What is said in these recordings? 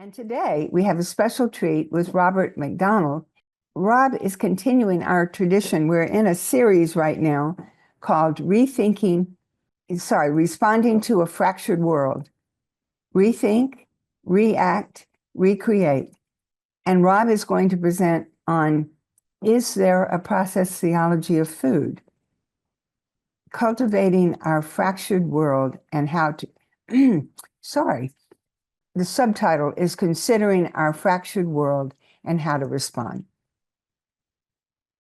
And today we have a special treat with Robert McDonald. Rob is continuing our tradition. We're in a series right now called Responding to a Fractured World. Rethink, react, recreate. And Rob is going to present on, is there a process theology of food? Cultivating our fractured world and how to, the subtitle is Considering Our Fractured World and How to Respond.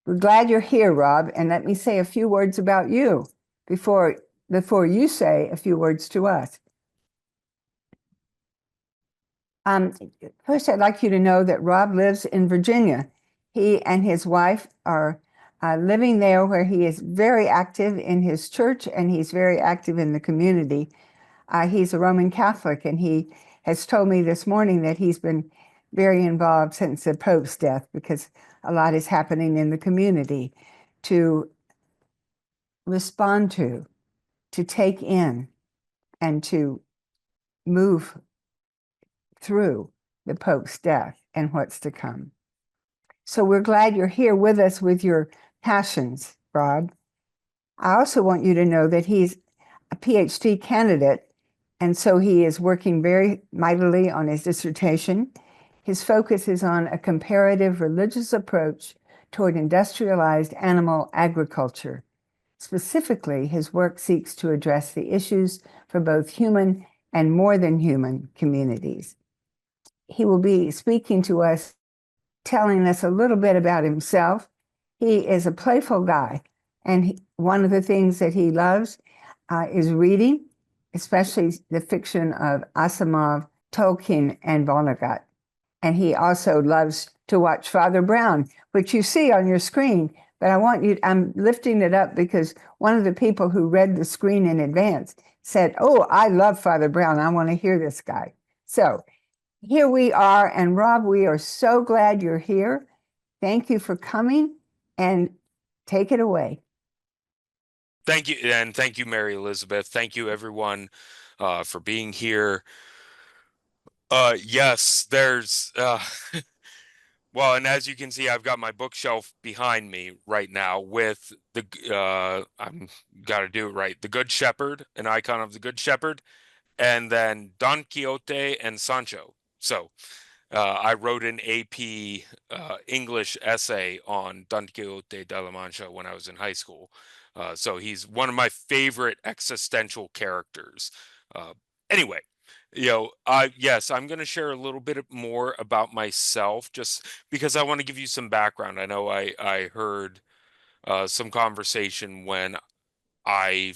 We're glad you're here, Rob, and let me say a few words about you before you say a few words to us. First, I'd like you to know that Rob lives in Virginia. He and his wife are living there, where he is very active in his church and he's very active in the community. He's a Roman Catholic, and he has told me this morning that he's been very involved since the Pope's death, because a lot is happening in the community to respond to take in, and to move through the Pope's death and what's to come. So we're glad you're here with us with your passions, Rob. I also want you to know that he's a PhD candidate, and so he is working very mightily on his dissertation. His focus is on a comparative religious approach toward industrialized animal agriculture. Specifically, his work seeks to address the issues for both human and more than human communities. He will be speaking to us, telling us a little bit about himself. He is a playful guy, and one of the things that he loves is reading, especially the fiction of Asimov, Tolkien, and Vonnegut. And he also loves to watch Father Brown, which you see on your screen. But I'm lifting it up because one of the people who read the screen in advance said, "Oh, I love Father Brown. I want to hear this guy." So here we are. And Rob, we are so glad you're here. Thank you for coming, and take it away. Thank you, and thank you, Mary Elizabeth. Thank you, everyone, for being here. Yes, there's well, and as you can see, I've got my bookshelf behind me right now with I'm got to do it right, the Good Shepherd, an icon of the Good Shepherd, and then Don Quixote and Sancho. So I wrote an AP English essay on Don Quixote de la Mancha when I was in high school. So he's one of my favorite existential characters. Anyway, yes, I'm going to share a little bit more about myself, just because I want to give you some background. I know I heard some conversation when I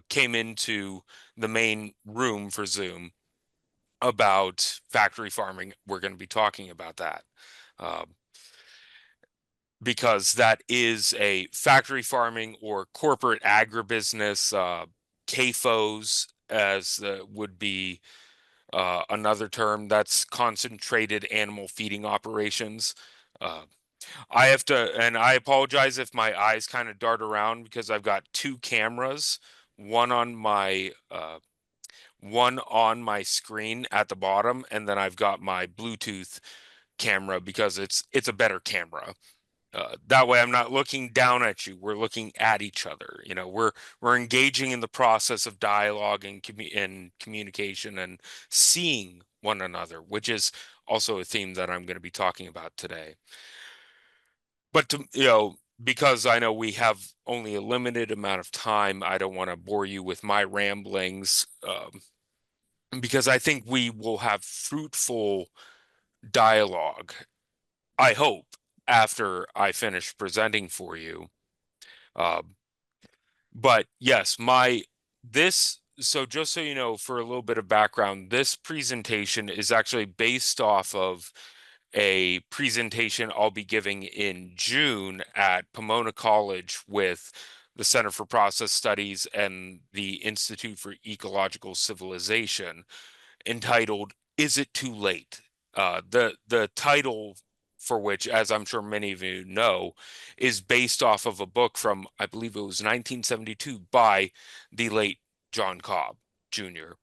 came into the main room for Zoom about factory farming. We're going to be talking about that. Because that is a factory farming or corporate agribusiness, CAFOs, as would be another term. That's concentrated animal feeding operations. I have to, and I apologize if my eyes kind of dart around, because I've got two cameras, one on my screen at the bottom, and then I've got my Bluetooth camera because it's a better camera. That way I'm not looking down at you. We're looking at each other. We're engaging in the process of dialogue and communication and seeing one another, which is also a theme that I'm going to be talking about today. But because I know we have only a limited amount of time, I don't want to bore you with my ramblings, because I think we will have fruitful dialogue, I hope, after I finish presenting for you. But yes, so just so you know, for a little bit of background, this presentation is actually based off of a presentation I'll be giving in June at Pomona College with the Center for Process Studies and the Institute for Ecological Civilization, entitled "Is It Too Late?" The title, for which, as I'm sure many of you know, is based off of a book from, I believe it was 1972, by the late John Cobb Jr.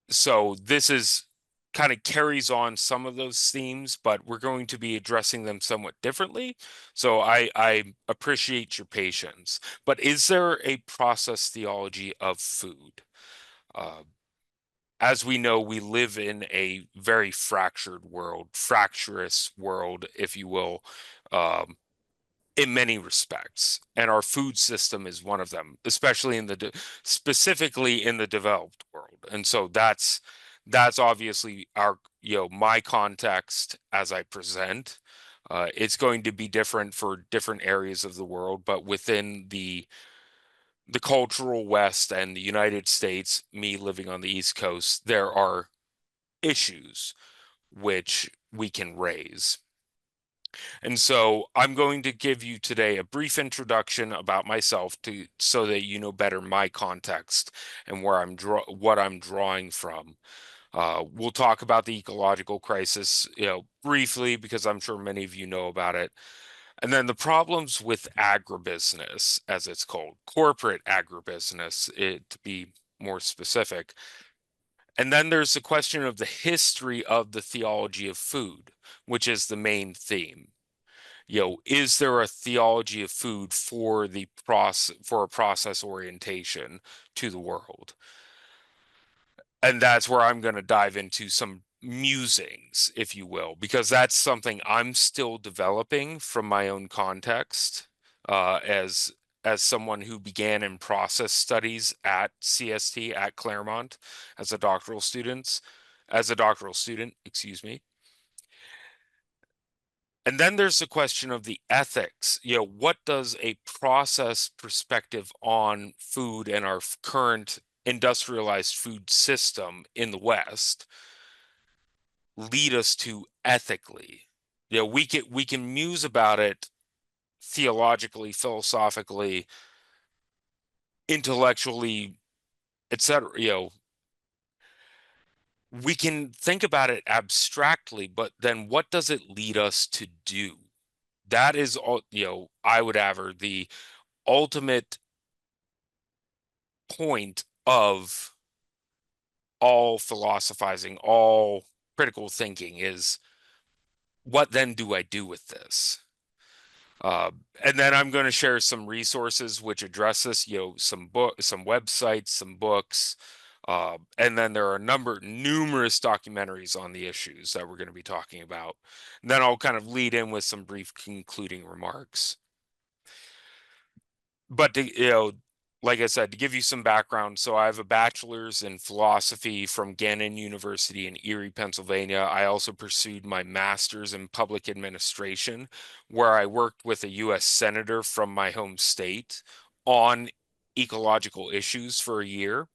So this is kind of carries on some of those themes, but we're going to be addressing them somewhat differently. So I appreciate your patience. But is there a process theology of food? Uh, as we know, we live in a very fractured world, fractious world, if you will, um, in many respects, and our food system is one of them, especially in the specifically in the developed world. And so that's obviously our, my context as I present. It's going to be different for different areas of the world, but within the cultural West and the United States, me living on the East Coast, there are issues which we can raise. And so I'm going to give you today a brief introduction about myself to so that you know better my context and where what I'm drawing from. We'll talk about the ecological crisis, briefly because I'm sure many of you know about it. And then the problems with agribusiness, as it's called, corporate agribusiness, to be more specific. And then there's the question of the history of the theology of food, which is the main theme. Is there a theology of food for the process, for a process orientation to the world? And that's where I'm going to dive into some musings, if you will, because that's something I'm still developing from my own context, as someone who began in process studies at CST at Claremont as a doctoral student, excuse me. And then there's the question of the ethics. What does a process perspective on food and our current industrialized food system in the West lead us to ethically? We can muse about it theologically, philosophically, intellectually, etc. We can think about it abstractly, but then what does it lead us to do? That is all, I would aver the ultimate point of all philosophizing, all critical thinking is what then do I do with this? Uh, and then I'm going to share some resources which address this, some websites, some books, and then there are numerous documentaries on the issues that we're going to be talking about. And then I'll kind of lead in with some brief concluding remarks. But like I said, to give you some background, so I have a bachelor's in philosophy from Gannon University in Erie, Pennsylvania. I also pursued my master's in public administration, where I worked with a U.S. senator from my home state on ecological issues for a year.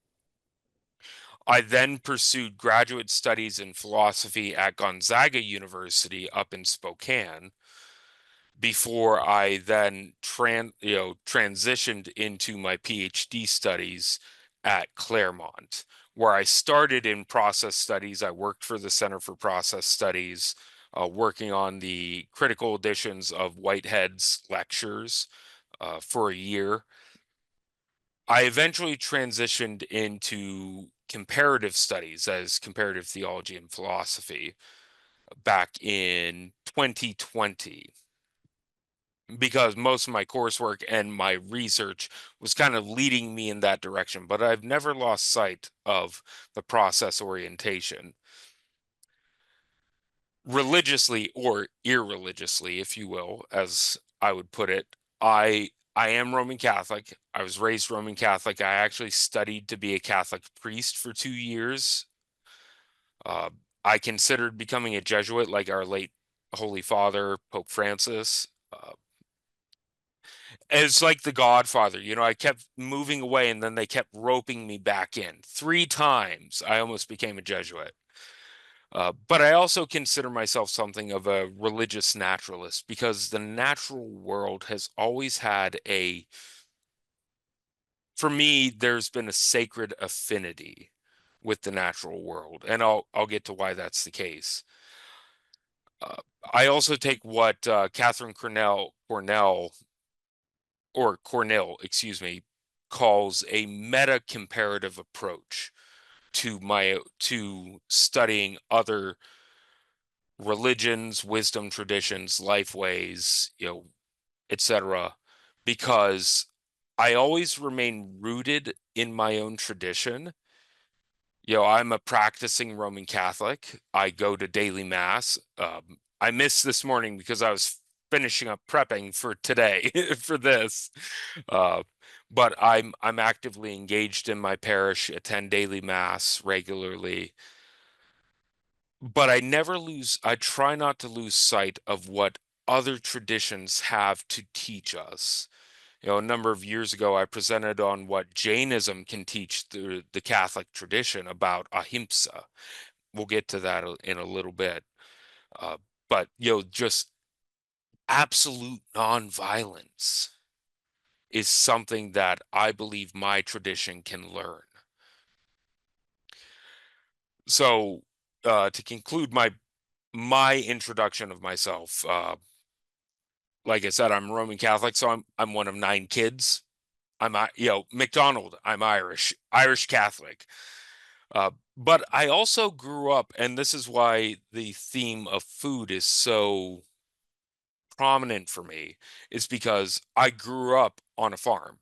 I then pursued graduate studies in philosophy at Gonzaga University up in Spokane before I then transitioned into my PhD studies at Claremont, where I started in process studies. I worked for the Center for Process Studies, working on the critical editions of Whitehead's lectures for a year. I eventually transitioned into comparative studies as comparative theology and philosophy back in 2020, because most of my coursework and my research was kind of leading me in that direction, but I've never lost sight of the process orientation. Religiously or irreligiously, if you will, as I would put it, I am Roman Catholic. I was raised Roman Catholic. I actually studied to be a Catholic priest for 2 years. Uh, I considered becoming a Jesuit like our late Holy Father, Pope Francis. It's like The Godfather. I kept moving away and then they kept roping me back in. 3 times I almost became a Jesuit. But I also consider myself something of a religious naturalist because the natural world has always had for me, there's been a sacred affinity with the natural world, and I'll get to why that's the case. Uh, I also take what Catherine Cornell, excuse me, calls a meta-comparative approach to studying other religions, wisdom traditions, life ways, etc., because I always remain rooted in my own tradition. I'm a practicing Roman Catholic. I go to daily mass. I missed this morning because I was finishing up prepping for today for this. Uh, but I'm actively engaged in my parish, attend daily mass regularly. But I try not to lose sight of what other traditions have to teach us. A number of years ago, I presented on what Jainism can teach the Catholic tradition about ahimsa. We'll get to that in a little bit. Uh, but, just absolute nonviolence is something that I believe my tradition can learn. So, to conclude my introduction of myself, like I said, I'm Roman Catholic, so I'm one of 9 kids. I'm McDonald. I'm Irish Catholic. But I also grew up, and this is why the theme of food is so prominent for me, is because I grew up on a farm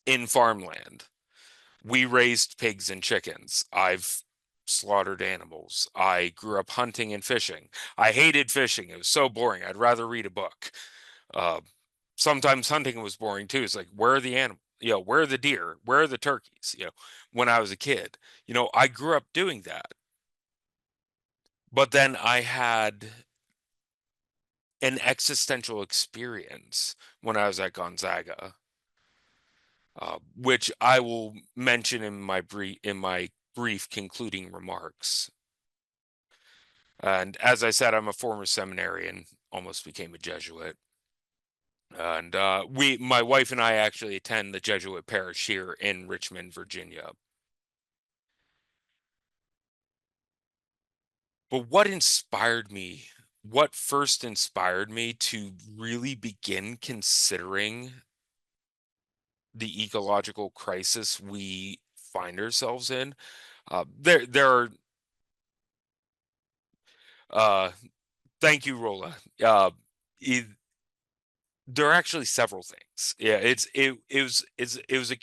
in farmland. We raised pigs and chickens. I've slaughtered animals. I grew up hunting and fishing. I hated fishing. It was so boring. I'd rather read a book. Uh, Sometimes hunting was boring too. It's like, where are the animals? Where are the deer? Where are the turkeys? When I was a kid, I grew up doing that. But then I had an existential experience when I was at Gonzaga, which I will mention in my brief concluding remarks. And as I said, I'm a former seminarian, almost became a Jesuit. And my wife and I actually attend the Jesuit parish here in Richmond, Virginia. But what first inspired me to really begin considering the ecological crisis we find ourselves in, there are, uh, thank you, Rolla. It, there are actually several things. Yeah, it was a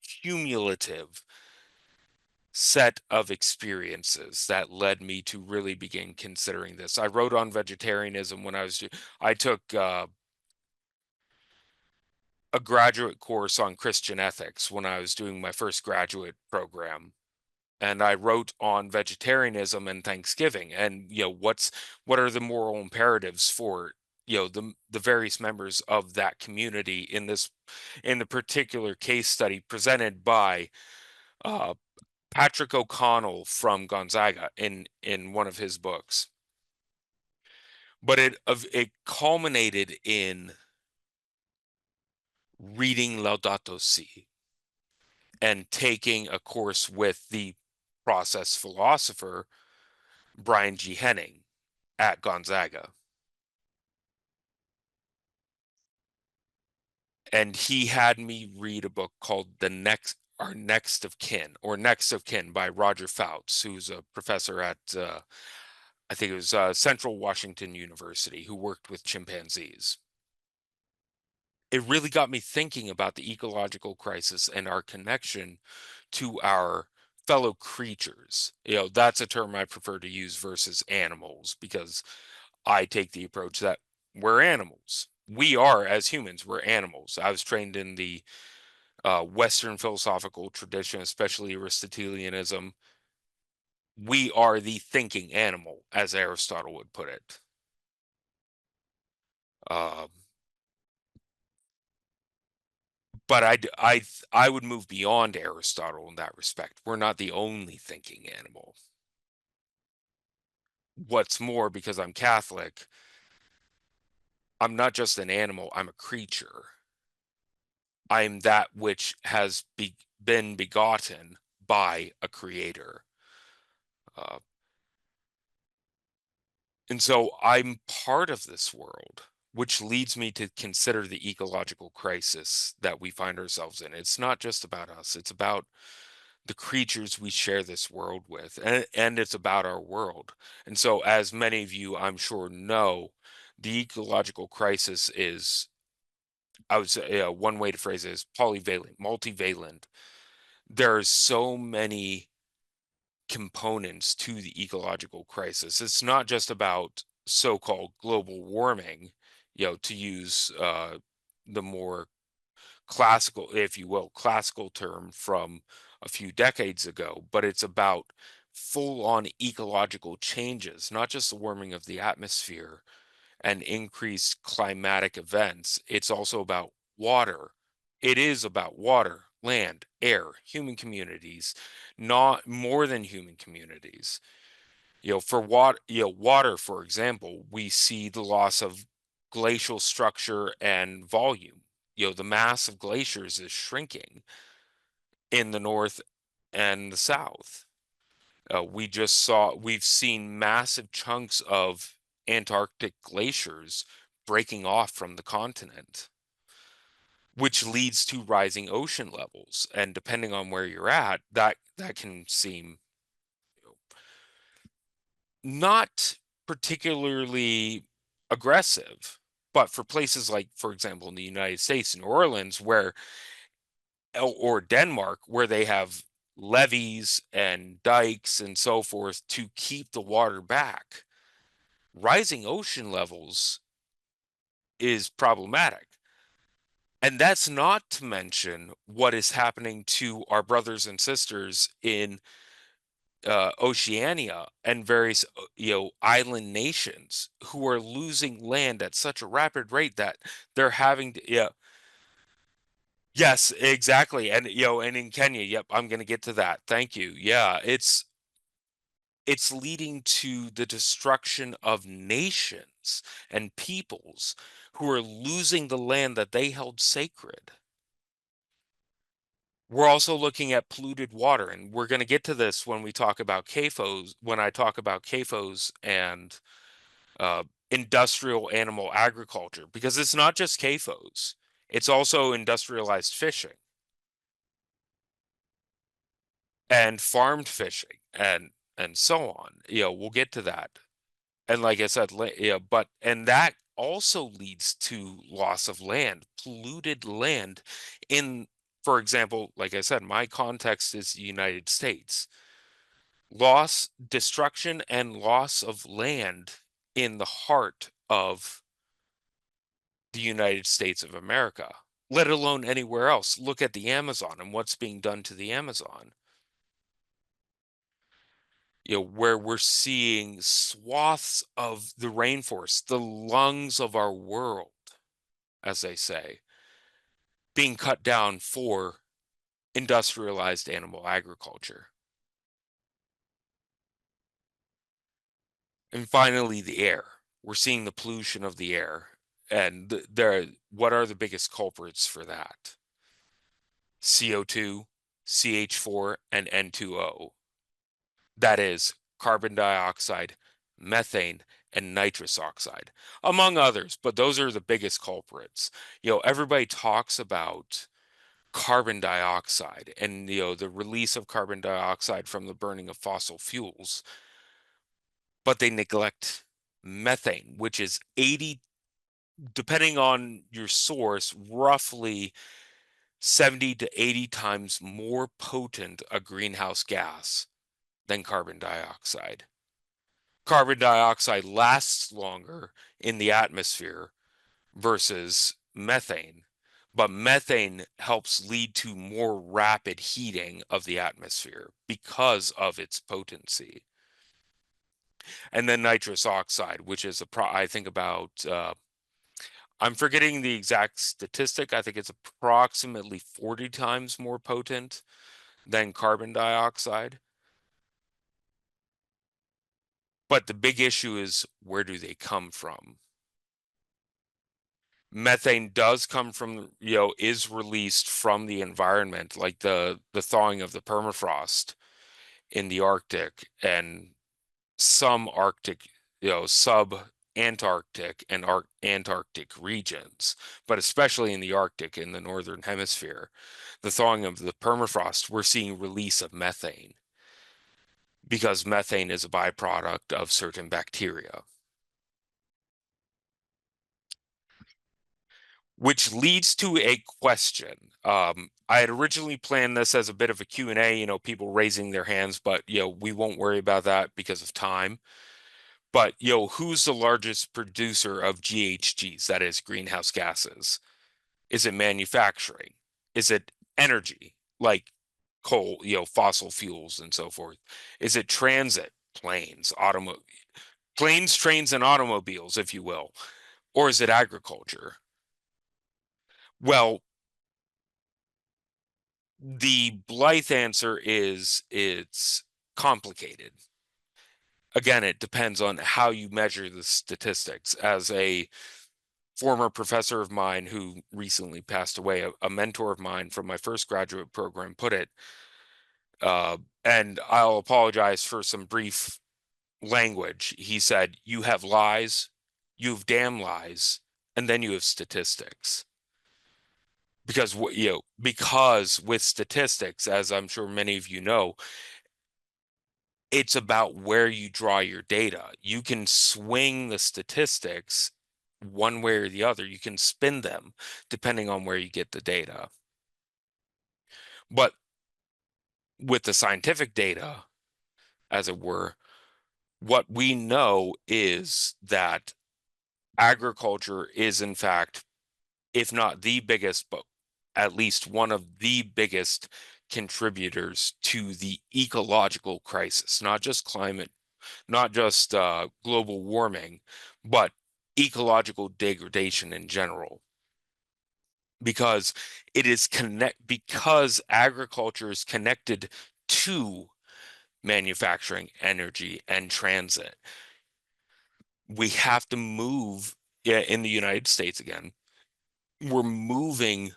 cumulative set of experiences that led me to really begin considering this. I wrote on vegetarianism when I took a graduate course on Christian ethics when I was doing my first graduate program. And I wrote on vegetarianism and Thanksgiving, and what are the moral imperatives for the various members of that community in the particular case study presented by uh, Patrick O'Connell from Gonzaga in one of his books. But it culminated in reading Laudato Si and taking a course with the process philosopher Brian G. Henning at Gonzaga. And he had me read a book called Our Next of Kin, or Next of Kin by Roger Fouts, who's a professor at I think it was Central Washington University, who worked with chimpanzees. It really got me thinking about the ecological crisis and our connection to our fellow creatures. That's a term I prefer to use versus animals, because I take the approach that we're animals. We are, as humans, we're animals. I was trained in the Western philosophical tradition, especially Aristotelianism. We are the thinking animal, as Aristotle would put it. Um, but I would move beyond Aristotle in that respect. We're not the only thinking animal. What's more, because I'm Catholic, I'm not just an animal, I'm a creature. I'm that which has been begotten by a creator. Uh, and so I'm part of this world, which leads me to consider the ecological crisis that we find ourselves in. It's not just about us, it's about the creatures we share this world with, and it's about our world. And so, as many of you, I'm sure, know, the ecological crisis is, I would say, one way to phrase it is polyvalent, multivalent. There's so many components to the ecological crisis. It's not just about so-called global warming, to use the more classical, if you will, classical term from a few decades ago, but it's about full-on ecological changes, not just the warming of the atmosphere and increased climatic events. It's also about water. It is about water, land, air, human communities, not more than human communities. For water, for example, we see the loss of glacial structure and volume. The mass of glaciers is shrinking in the north and the south. We've seen massive chunks of Antarctic glaciers breaking off from the continent, which leads to rising ocean levels. And depending on where you're at, that can seem not particularly aggressive. But for places like, for example, in the United States, New Orleans, or Denmark, where they have levees and dikes and so forth to keep the water back, rising ocean levels is problematic. And that's not to mention what is happening to our brothers and sisters in Oceania and various island nations who are losing land at such a rapid rate that they're having to, yes, exactly. And and in Kenya, yep, I'm going to get to that. Thank you. Yeah, it's leading to the destruction of nations and peoples who are losing the land that they held sacred. We're also looking at polluted water, and we're going to get to this when we talk about CAFOs, when I talk about CAFOs and uh, industrial animal agriculture, because it's not just CAFOs, it's also industrialized fishing and farmed fishing and so on. We'll get to that. And like I said, and that also leads to loss of land, polluted land in, for example, like I said, my context is the United States. Destruction and loss of land in the heart of the United States of America, let alone anywhere else. Look at the Amazon and what's being done to the Amazon. Where we're seeing swaths of the rainforest, the lungs of our world, as they say, being cut down for industrialized animal agriculture. And finally, the air. We're seeing the pollution of the air. And what are the biggest culprits for that? CO2, CH4, and N2O. That is carbon dioxide, methane, and nitrous oxide, among others, but those are the biggest culprits. Everybody talks about carbon dioxide and the release of carbon dioxide from the burning of fossil fuels, but they neglect methane, which is 80, depending on your source, roughly 70 to 80 times more potent a greenhouse gas than carbon dioxide. Carbon dioxide lasts longer in the atmosphere versus methane, but methane helps lead to more rapid heating of the atmosphere because of its potency. And then nitrous oxide, which is I think about, I'm forgetting the exact statistic. I think it's approximately 40 times more potent than carbon dioxide. But the big issue is, where do they come from? Methane does come from, is released from the environment, like the thawing of the permafrost in the Arctic and some Arctic, Antarctic and Antarctic regions, but especially in the Arctic in the northern hemisphere, the thawing of the permafrost, we're seeing release of methane because methane is a byproduct of certain bacteria. Which leads to a question. I had originally planned this as a bit of a Q&A, people raising their hands, but, we won't worry about that because of time. But, who's the largest producer of GHGs, that is greenhouse gases? Is it manufacturing? Is it energy, like coal, fossil fuels and so forth? Is it transit, planes, trains, and automobiles, if you will? Or is it agriculture? Well, the Blythe answer is it's complicated. Again, it depends on how you measure the statistics. As a former professor of mine who recently passed away, a mentor of mine from my first graduate program put it, and I'll apologize for some brief language. He said, you have lies, you have damn lies, and then you have statistics. Because because with statistics, as I'm sure many of you know, it's about where you draw your data. You can swing the statistics one way or the other. You can spin them depending on where you get the data. But with the scientific data, as it were, what we know is that agriculture is, in fact, if not the biggest, but at least one of the biggest contributors to the ecological crisis, not just climate, not just global warming, but ecological degradation in general. Because because agriculture is connected to manufacturing, energy, and transit. We have to move, in the United States again, we're moving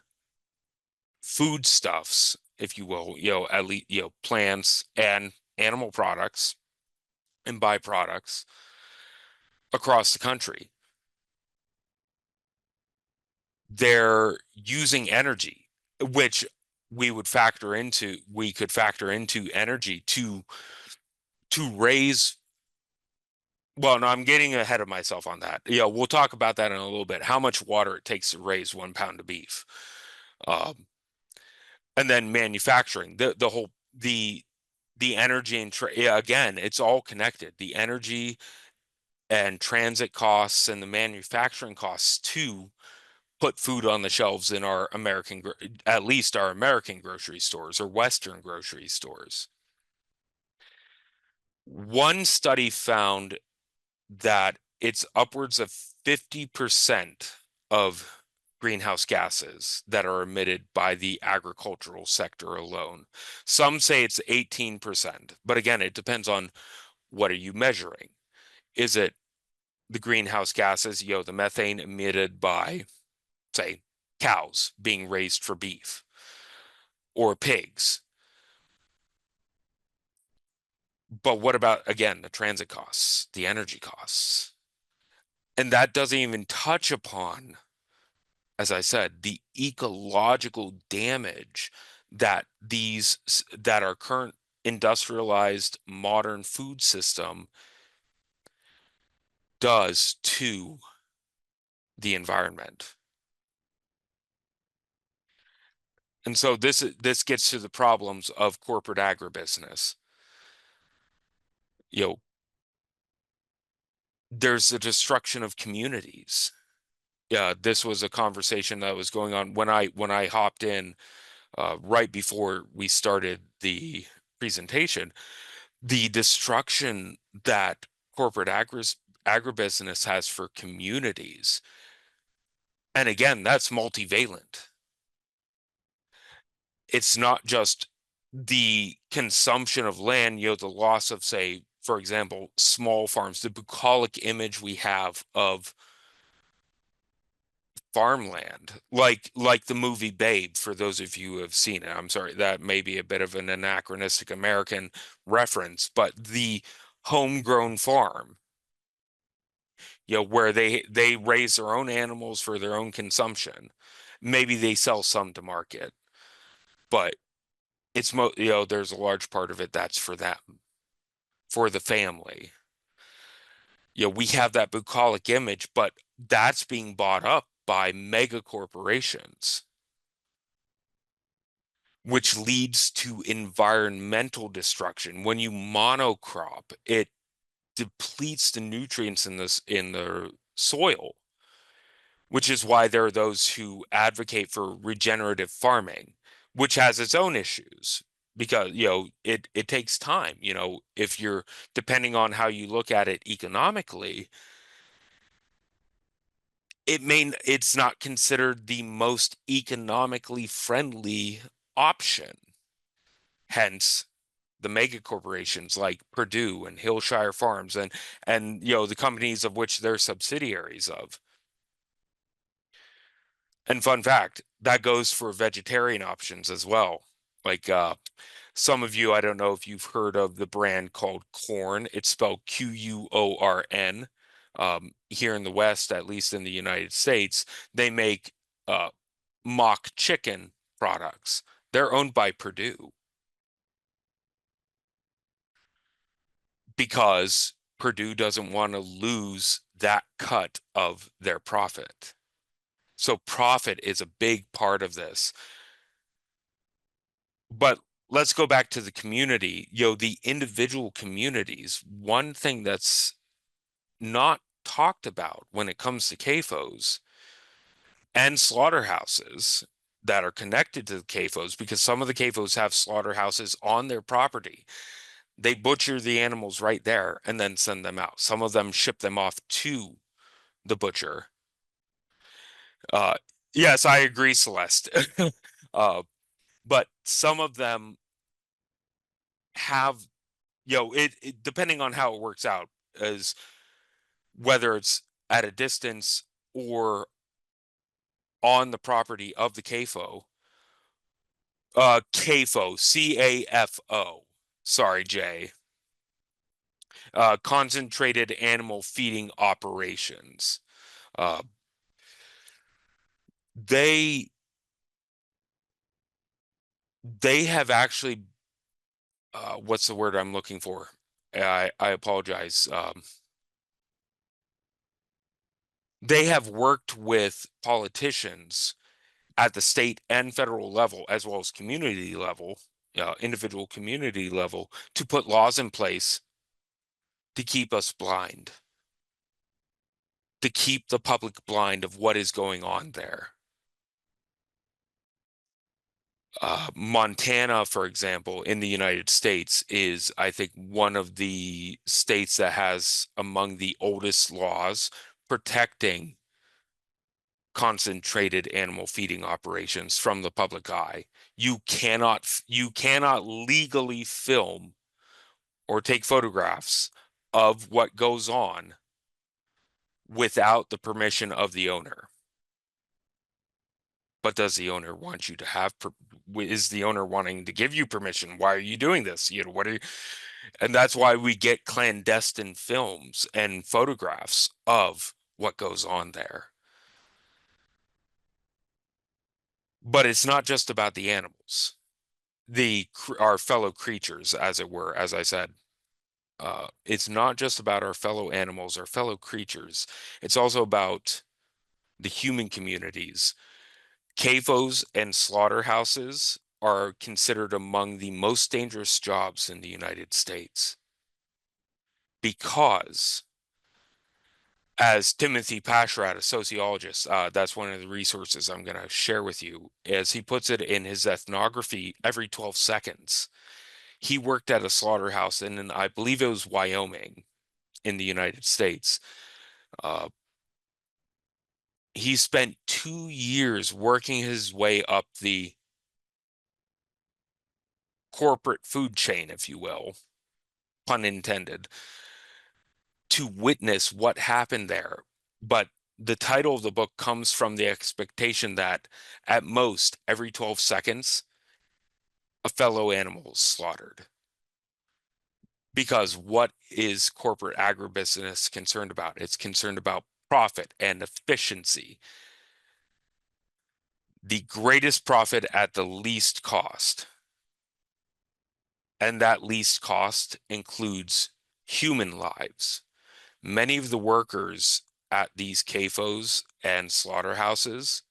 foodstuffs, if you will, at least, plants and animal products and byproducts across the country. They're using energy, which we could factor into energy to raise. Well, no, I'm getting ahead of myself on that. We'll talk about that in a little bit, how much water it takes to raise 1 pound of beef. And then manufacturing, the energy and again, it's all connected. The energy and transit costs and the manufacturing costs to put food on the shelves in our at least our American grocery stores or Western grocery stores. One study found that it's upwards of 50% of greenhouse gases that are emitted by the agricultural sector alone. Some say it's 18%, but again, it depends on what are you measuring. Is it the greenhouse gases, the methane emitted by, say, cows being raised for beef or pigs? But what about, again, the transit costs, the energy costs? And that doesn't even touch upon, as I said, the ecological damage that our current industrialized modern food system does to the environment. And so this gets to the problems of corporate agribusiness. There's a destruction of communities. Yeah, this was a conversation that was going on when I hopped in right before we started the presentation. The destruction that corporate agribusiness has for communities. And again, that's multivalent. It's not just the consumption of land, the loss of, say, for example, small farms, the bucolic image we have of farmland, like the movie Babe, for those of you who have seen it. I'm sorry, that may be a bit of an anachronistic American reference, but the homegrown farm. where they raise their own animals for their own consumption. Maybe they sell some to market, but there's a large part of it that's for them, for the family. We have that bucolic image, but that's being bought up by mega corporations, which leads to environmental destruction. When you monocrop, it depletes the nutrients in the soil, which is why there are those who advocate for regenerative farming, which has its own issues because it takes time. If you're depending on how you look at it economically, it's not considered the most economically friendly option. Hence the mega corporations like Purdue and Hillshire Farms and the companies of which they're subsidiaries of. And fun fact, that goes for vegetarian options as well. Like some of you, I don't know if you've heard of the brand called Quorn. It's spelled Quorn. Here in the West, at least in the United States, they make mock chicken products. They're owned by Purdue because Purdue doesn't want to lose that cut of their profit. So profit is a big part of this. But let's go back to the community, the individual communities. One thing that's not talked about when it comes to CAFOs and slaughterhouses that are connected to the CAFOs, because some of the CAFOs have slaughterhouses on their property. They butcher the animals right there and then send them out. Some of them ship them off to the butcher. Yes, I agree, Celeste. But some of them have, it depending on how it works out, is whether it's at a distance or on the property of the CAFO. CAFO, CAFO. Sorry, Jay. Concentrated animal feeding operations. Uh, they they have actually what's the word I'm looking for? I apologize. They have worked with politicians at the state and federal level, as well as community level, individual community level, to put laws in place to keep us blind, to keep the public blind of what is going on there. Montana, for example, in the United States is, I think, one of the states that has among the oldest laws protecting concentrated animal feeding operations from the public eye. You cannot legally film or take photographs of what goes on without the permission of the owner. But does the owner want you to have, is the owner wanting to give you permission? Why are you doing this? And that's why we get clandestine films and photographs of what goes on there. But it's not just about the animals, our fellow creatures, as it were, as I said. It's not just about our fellow animals, our fellow creatures. It's also about the human communities. CAFOs and slaughterhouses are considered among the most dangerous jobs in the United States because, as Timothy Paschrat, a sociologist, that's one of the resources I'm going to share with you, as he puts it in his ethnography, every 12 seconds. He worked at a slaughterhouse in, I believe it was Wyoming in the United States. He spent 2 years working his way up the corporate food chain, if you will, pun intended, to witness what happened there. But the title of the book comes from the expectation that at most every 12 seconds, a fellow animal is slaughtered Because what is corporate agribusiness concerned about? It's concerned about profit and efficiency. The greatest profit at the least cost. And that least cost includes human lives. Many of the workers at these CAFOs and slaughterhouses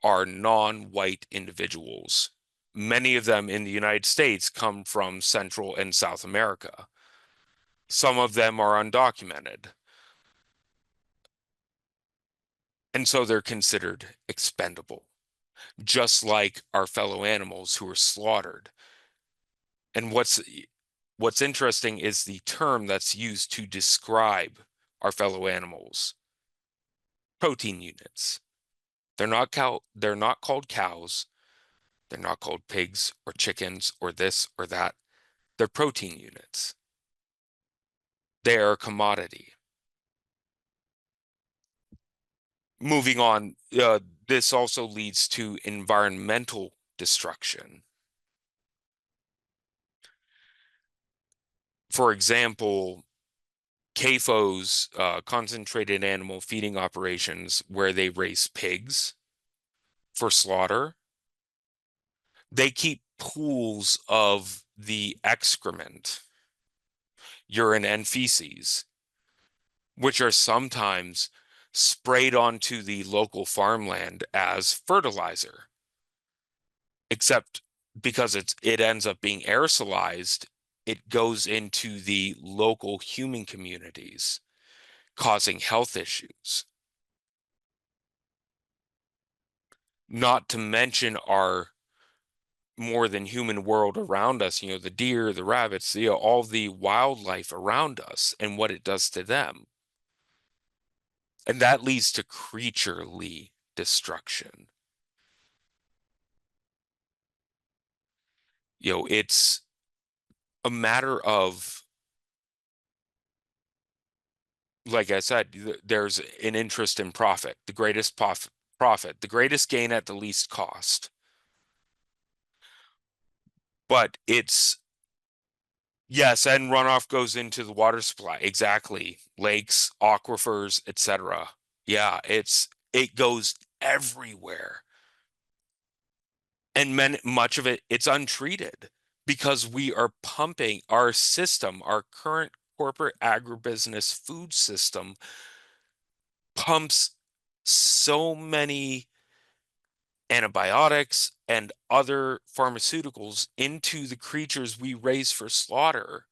are non-white individuals. Many of them in the United States come from Central and South America. Some of them are undocumented. And so they're considered expendable, just like our fellow animals who are slaughtered. And what's interesting is the term that's used to describe our fellow animals. Protein units. They're not called cows. They're not called pigs or chickens or this or that. They're protein units. They are a commodity. Moving on, this also leads to environmental destruction. For example, CAFOs, concentrated animal feeding operations, where they raise pigs for slaughter, they keep pools of the excrement, urine and feces, which are sometimes sprayed onto the local farmland as fertilizer. Except because it ends up being aerosolized, it goes into the local human communities, causing health issues. Not to mention our more than human world around us, the deer, the rabbits, all the wildlife around us and what it does to them. And that leads to creaturely destruction. It's a matter of, like I said, there's an interest in profit, the greatest profit, the greatest gain at the least cost. But yes, and runoff goes into the water supply. Exactly. Lakes, aquifers, etc. Yeah, it goes everywhere. And much of it's untreated because we are pumping our system, our current corporate agribusiness food system pumps so many antibiotics and other pharmaceuticals into the creatures we raise for slaughter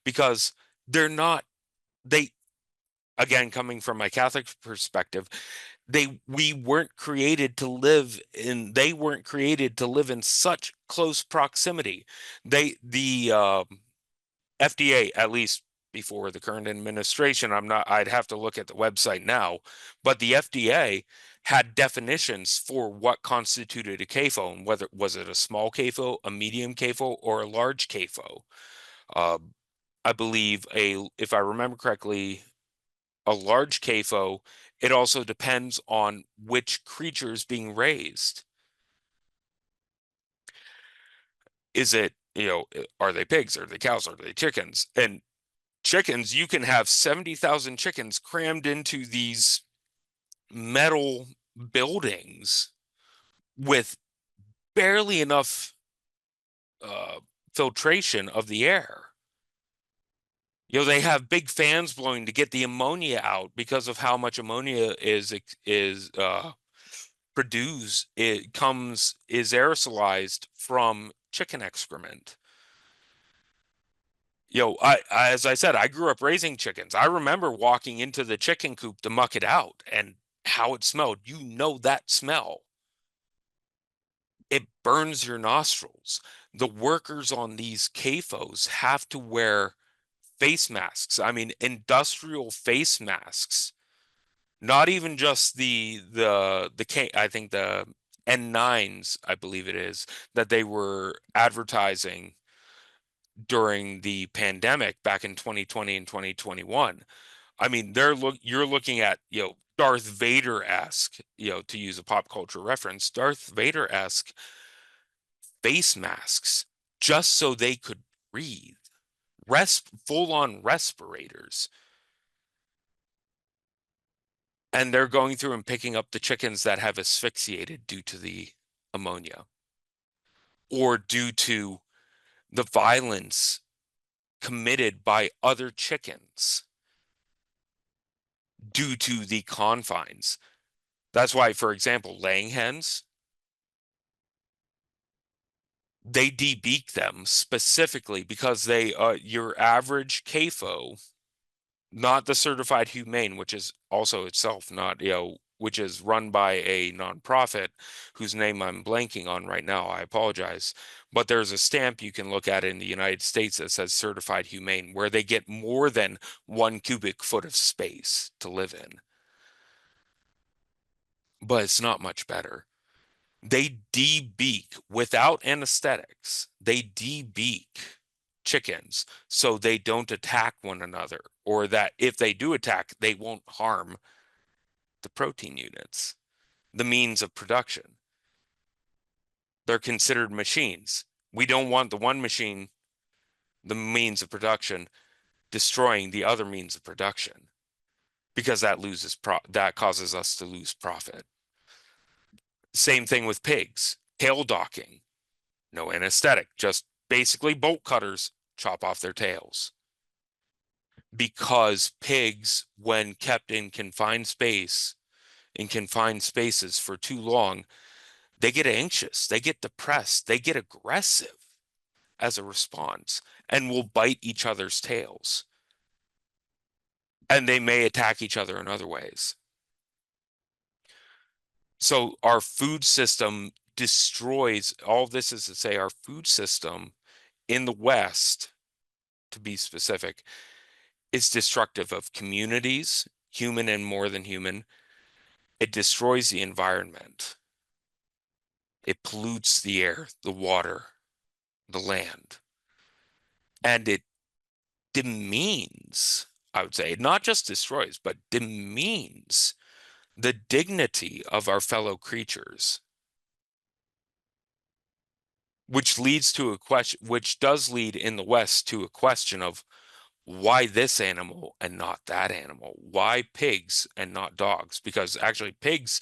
because they're not, they, again, coming from my Catholic perspective, we weren't created to live in, they weren't created to live in such close proximity. The FDA, at least before the current administration, I'd have to look at the website now, but the FDA had definitions for what constituted a CAFO, and whether was it a small CAFO, a medium CAFO, or a large CAFO. I believe if I remember correctly, a large CAFO, it also depends on which creature is being raised. Is it, are they pigs? Are they cows? Are they chickens? And chickens, you can have 70,000 chickens crammed into these metal buildings with barely enough filtration of the air. They have big fans blowing to get the ammonia out because of how much ammonia is produced. Is aerosolized from chicken excrement. As I said, I grew up raising chickens. I remember walking into the chicken coop to muck it out and how it smelled. That smell. It burns your nostrils. The workers on these CAFOs have to wear face masks. I mean, industrial face masks. Not even just I think the N9s, I believe it is, that they were advertising during the pandemic back in 2020 and 2021. I mean, you're looking at, Darth Vader-esque, to use a pop culture reference, Darth Vader-esque face masks just so they could breathe. full-on respirators. And they're going through and picking up the chickens that have asphyxiated due to the ammonia or due to the violence committed by other chickens due to the confines. That's why, for example, laying hens, they debeak them specifically because they, your average CAFO, not the certified humane, which is also itself not, which is run by a nonprofit whose name I'm blanking on right now. I apologize. But there's a stamp you can look at in the United States that says certified humane, where they get more than 1 cubic foot of space to live in. But it's not much better. They debeak without anesthetics. They debeak chickens so they don't attack one another, or that if they do attack, they won't harm the protein units, the means of production. They're considered machines. We don't want the one machine, the means of production, destroying the other means of production, because that causes us to lose profit. Same thing with pigs. Tail docking. No anesthetic, just basically bolt cutters, chop off their tails. Because pigs, when kept in confined spaces for too long, they get anxious, they get depressed, they get aggressive as a response, and will bite each other's tails. And they may attack each other in other ways. So our food system destroys, all this is to say, our food system in the West, to be specific, is destructive of communities, human and more than human. It destroys the environment. It pollutes the air, the water, the land. And it demeans, I would say, not just destroys, but demeans the dignity of our fellow creatures, which leads to a question, which does lead in the West to a question of why this animal and not that animal? Why pigs and not dogs? Because actually pigs,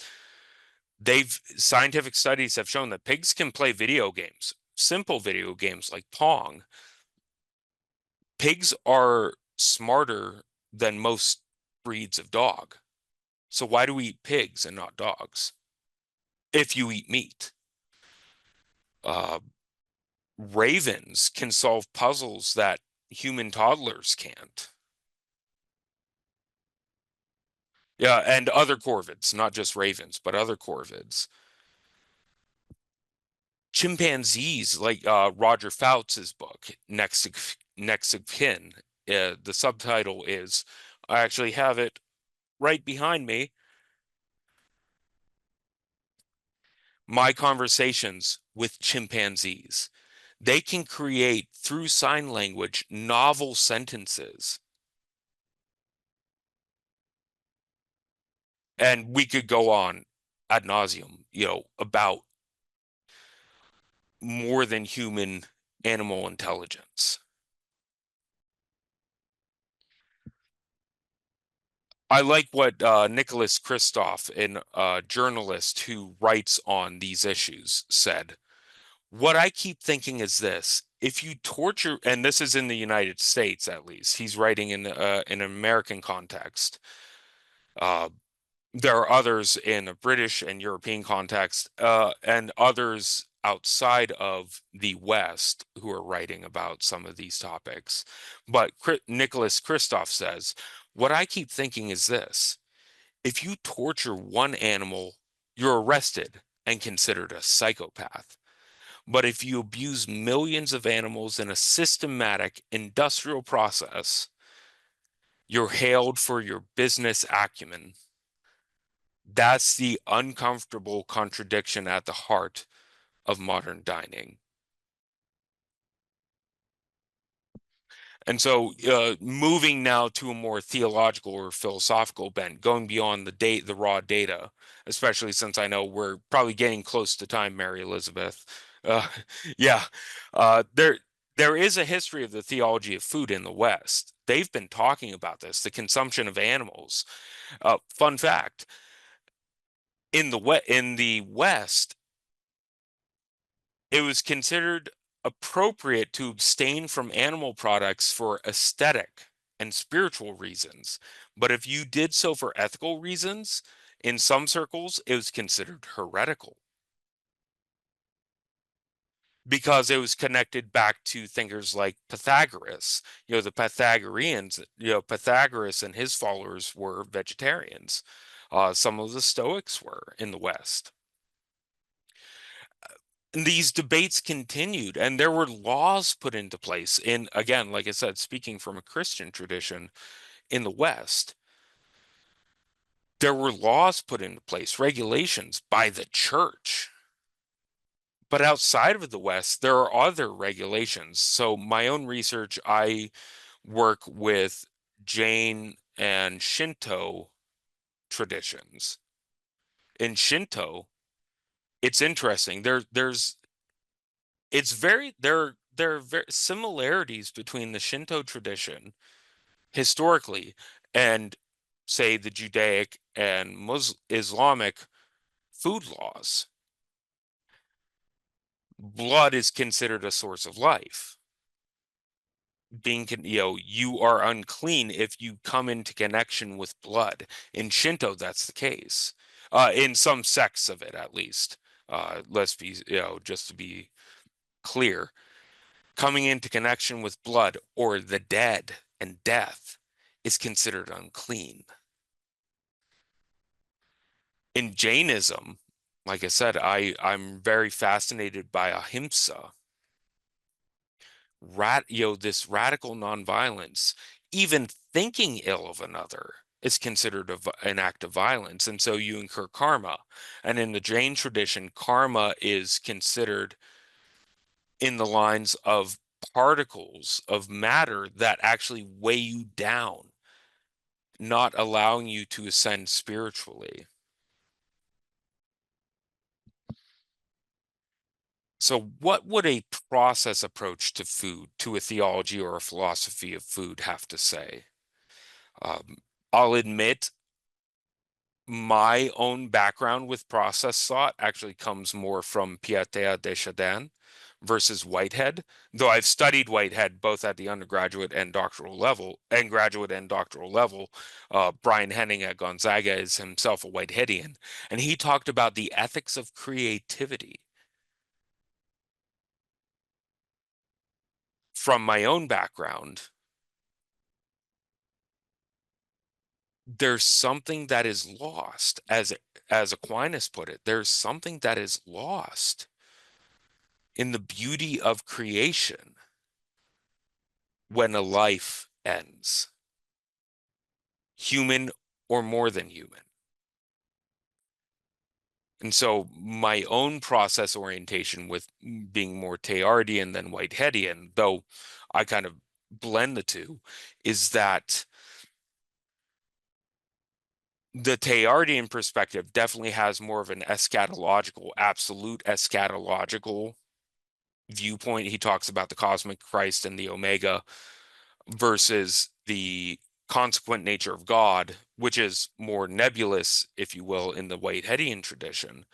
scientific studies have shown that pigs can play video games, simple video games like Pong. Pigs are smarter than most breeds of dog. So why do we eat pigs and not dogs? If you eat meat. Ravens can solve puzzles that human toddlers can't. Yeah, and other corvids, not just ravens, but other corvids. Chimpanzees, like Roger Fouts' book, Next of Kin. The subtitle is, I actually have it right behind me. My Conversations with Chimpanzees. They can create, through sign language, novel sentences. And we could go on ad nauseum, about more than human animal intelligence. I like what Nicholas Kristof, a journalist who writes on these issues, said. What I keep thinking is this: if you torture, and this is in the United States at least, he's writing in an American context. Uh, there are others in a British and European context, and others outside of the West who are writing about some of these topics. But Nicholas Kristof says, what I keep thinking is this: if you torture one animal, you're arrested and considered a psychopath. But if you abuse millions of animals in a systematic industrial process, you're hailed for your business acumen. That's the uncomfortable contradiction at the heart of modern dining. And so, moving now to a more theological or philosophical bent, going beyond the raw data, especially since I know we're probably getting close to time, Mary Elizabeth. Uh, yeah, there. There is a history of the theology of food in the West. They've been talking about this, the consumption of animals. Fun fact, in the West, it was considered appropriate to abstain from animal products for aesthetic and spiritual reasons. But if you did so for ethical reasons, in some circles, it was considered heretical because it was connected back to thinkers like Pythagoras. The Pythagoreans, Pythagoras and his followers were vegetarians. Some of the Stoics were in the West. And these debates continued, and there were laws put into place. In, again, like I said, speaking from a Christian tradition in the West, there were laws put into place, regulations by the church. But outside of the West, there are other regulations. So my own research, I work with Jain and Shinto traditions. In Shinto, it's interesting. There are very similarities between the Shinto tradition historically and, say, the Judaic and Islamic food laws. Blood is considered a source of life. You are unclean if you come into connection with blood. In Shinto, that's the case. In some sects of it, at least. Let's be, just to be clear, coming into connection with blood or the dead and death is considered unclean. In Jainism, like I said, I'm very fascinated by ahimsa, this radical nonviolence. Even thinking ill of another is considered an act of violence, and so you incur karma. And in the Jain tradition, karma is considered in the lines of particles of matter that actually weigh you down, not allowing you to ascend spiritually. So, what would a process approach to food, to a theology or a philosophy of food, have to say? Um, I'll admit my own background with process thought actually comes more from Pieter de Chardin versus Whitehead, though I've studied Whitehead both at the undergraduate and doctoral level, and graduate and doctoral level. Brian Henning at Gonzaga is himself a Whiteheadian, and he talked about the ethics of creativity. From my own background, there's something that is lost, as Aquinas put it, there's something that is lost in the beauty of creation when a life ends, human or more than human. And so my own process orientation, with being more Teilhardian than Whiteheadian, though I kind of blend the two, is that the Teilhardian perspective definitely has more of an eschatological, absolute eschatological viewpoint. He talks about the cosmic Christ and the Omega versus the consequent nature of God, which is more nebulous, if you will, in the Whiteheadian tradition.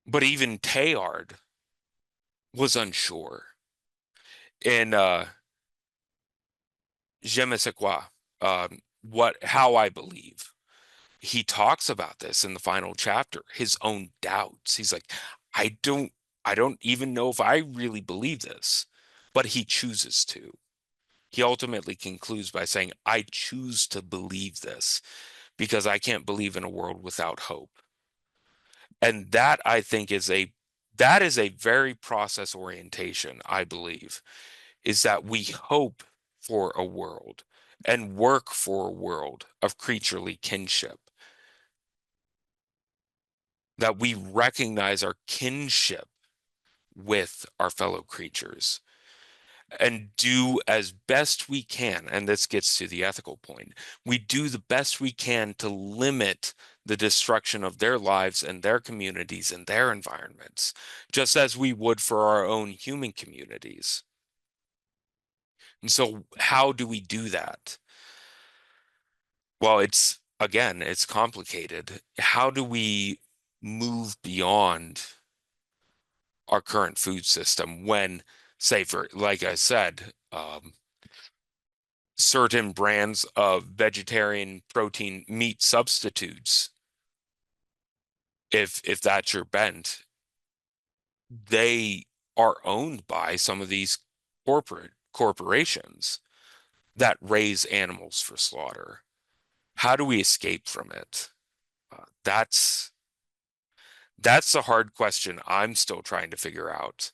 But even Teilhard was unsure. In Je me sais quoi, how I believe, he talks about this in the final chapter, his own doubts. He's like, I don't I don't even know if I really believe this, but he chooses to. He ultimately concludes by saying, I choose to believe this because I can't believe in a world without hope. And that, I think, that is a very process orientation, I believe, is that we hope for a world and work for a world of creaturely kinship, that we recognize our kinship with our fellow creatures and do as best we can. And this gets to the ethical point. We do the best we can to limit the destruction of their lives and their communities and their environments, just as we would for our own human communities. And so, how do we do that? Well, it's complicated. How do we move beyond our current food system when, say, for like I said, certain brands of vegetarian protein meat substitutes, if that's your bent, they are owned by some of these corporations that raise animals for slaughter. How do we escape from it? That's the hard question I'm still trying to figure out.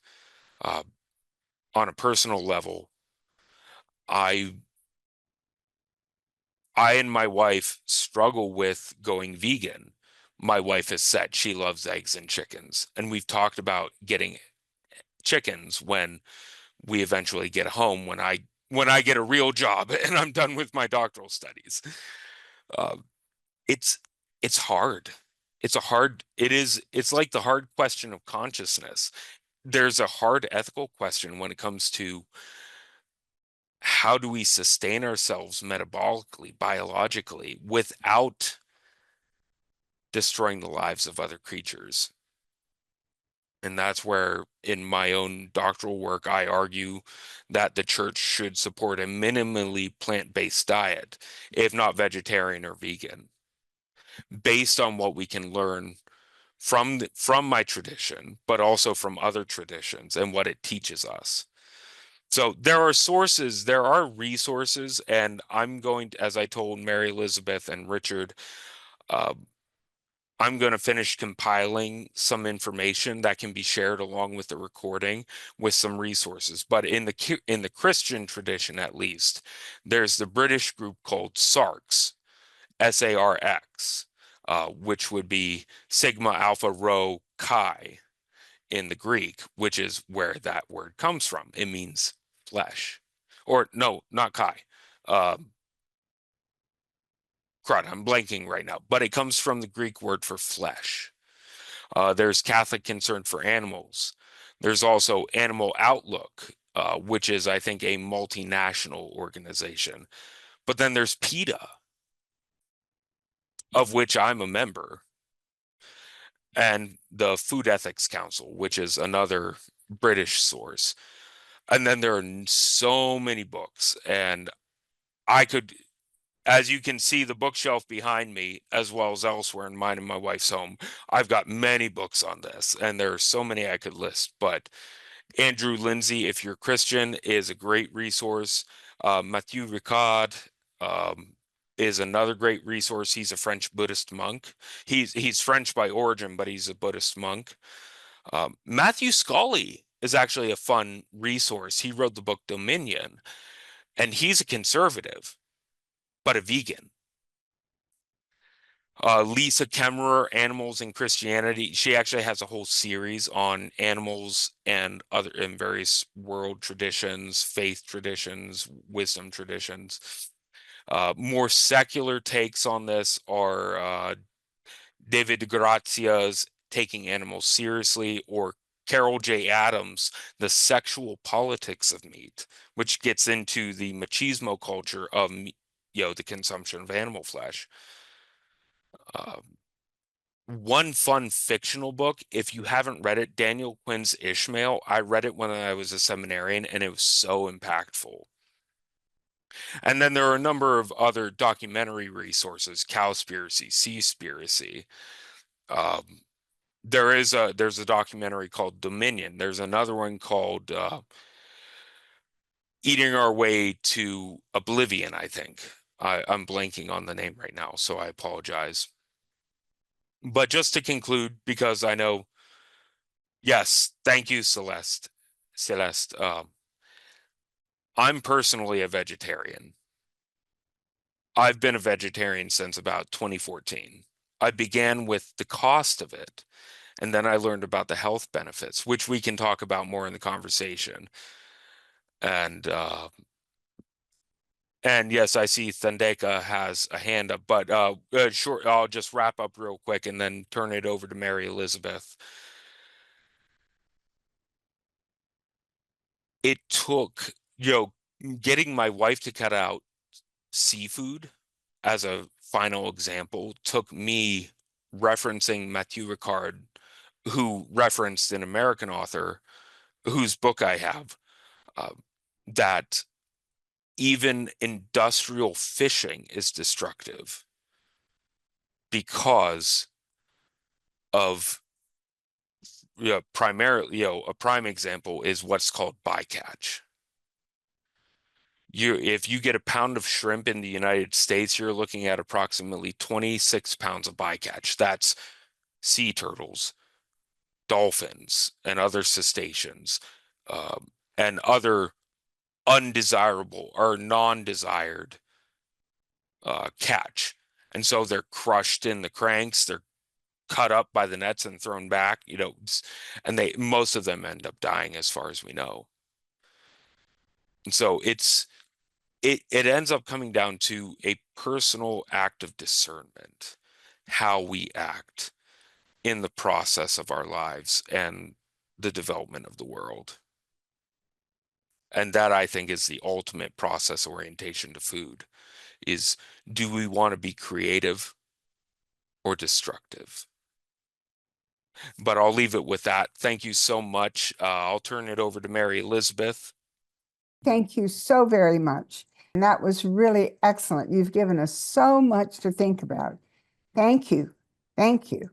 Uh, on a personal level, I I and my wife struggle with going vegan. My wife has said she loves eggs and chickens, and we've talked about getting chickens when we eventually get home when I get a real job and I'm done with my doctoral studies. Uh, it's it's hard. It's like the hard question of consciousness. There's a hard ethical question when it comes to how do we sustain ourselves metabolically, biologically, without destroying the lives of other creatures. And that's where, in my own doctoral work, I argue that the church should support a minimally plant-based diet, if not vegetarian or vegan, based on what we can learn from my tradition, but also from other traditions and what it teaches us. So there are resources, and I'm going to, as I told Mary Elizabeth and Richard, uh, I'm going to finish compiling some information that can be shared along with the recording with some resources. But in the Christian tradition, at least, there's the British group called SARX, SARX, which would be Sigma Alpha Rho Chi in the Greek, which is where that word comes from. It means flesh. Or no, not Chi. Crud, I'm blanking right now, but it comes from the Greek word for flesh. There's Catholic Concern for Animals. There's also Animal Outlook, which is, I think, a multinational organization. But then there's PETA, of which I'm a member, and the Food Ethics Council, which is another British source. And then there are so many books, and I could, as you can see, the bookshelf behind me, as well as elsewhere in mine and my wife's home, I've got many books on this, and there are so many I could list. But Andrew Lindsay, if you're Christian, is a great resource. Mathieu Ricard is another great resource. He's a French Buddhist monk. He's French by origin, but he's a Buddhist monk. Matthew Scully is actually a fun resource. He wrote the book Dominion, and he's a conservative, but a vegan. Lisa Kemmerer, Animals and Christianity. She actually has a whole series on animals and other and various world traditions, faith traditions, wisdom traditions. More secular takes on this are David Grazia's Taking Animals Seriously, or Carol J. Adams' The Sexual Politics of Meat, which gets into the machismo culture of the consumption of animal flesh. One fun fictional book, if you haven't read it, Daniel Quinn's Ishmael. I read it when I was a seminarian, and it was so impactful. And then there are a number of other documentary resources: Cowspiracy, Seaspiracy. Um, there's a documentary called Dominion. There's another one called Eating Our Way to Oblivion, I think. I'm blanking on the name right now, so I apologize. But just to conclude, because I know, yes, thank you, Celeste. Celeste, I'm personally a vegetarian. I've been a vegetarian since about 2014. I began with the cost of it, and then I learned about the health benefits, which we can talk about more in the conversation. And And yes, I see Thandeka has a hand up, but sure, I'll just wrap up real quick and then turn it over to Mary Elizabeth. It took, getting my wife to cut out seafood as a final example took me referencing Mathieu Ricard, who referenced an American author whose book I have, uh, that even industrial fishing is destructive because of, primarily, a prime example is what's called bycatch. If you get a pound of shrimp in the United States, you're looking at approximately 26 pounds of bycatch. That's sea turtles, dolphins, and other cetaceans, and other undesirable or non-desired catch. And so they're crushed in the cranks, they're cut up by the nets and thrown back, and most of them end up dying as far as we know. And so it ends up coming down to a personal act of discernment, how we act in the process of our lives and the development of the world. And that, I think, is the ultimate process orientation to food, is do we want to be creative or destructive? But I'll leave it with that. Thank you so much. I'll turn it over to Mary Elizabeth. Thank you so very much. And that was really excellent. You've given us so much to think about. Thank you. Thank you.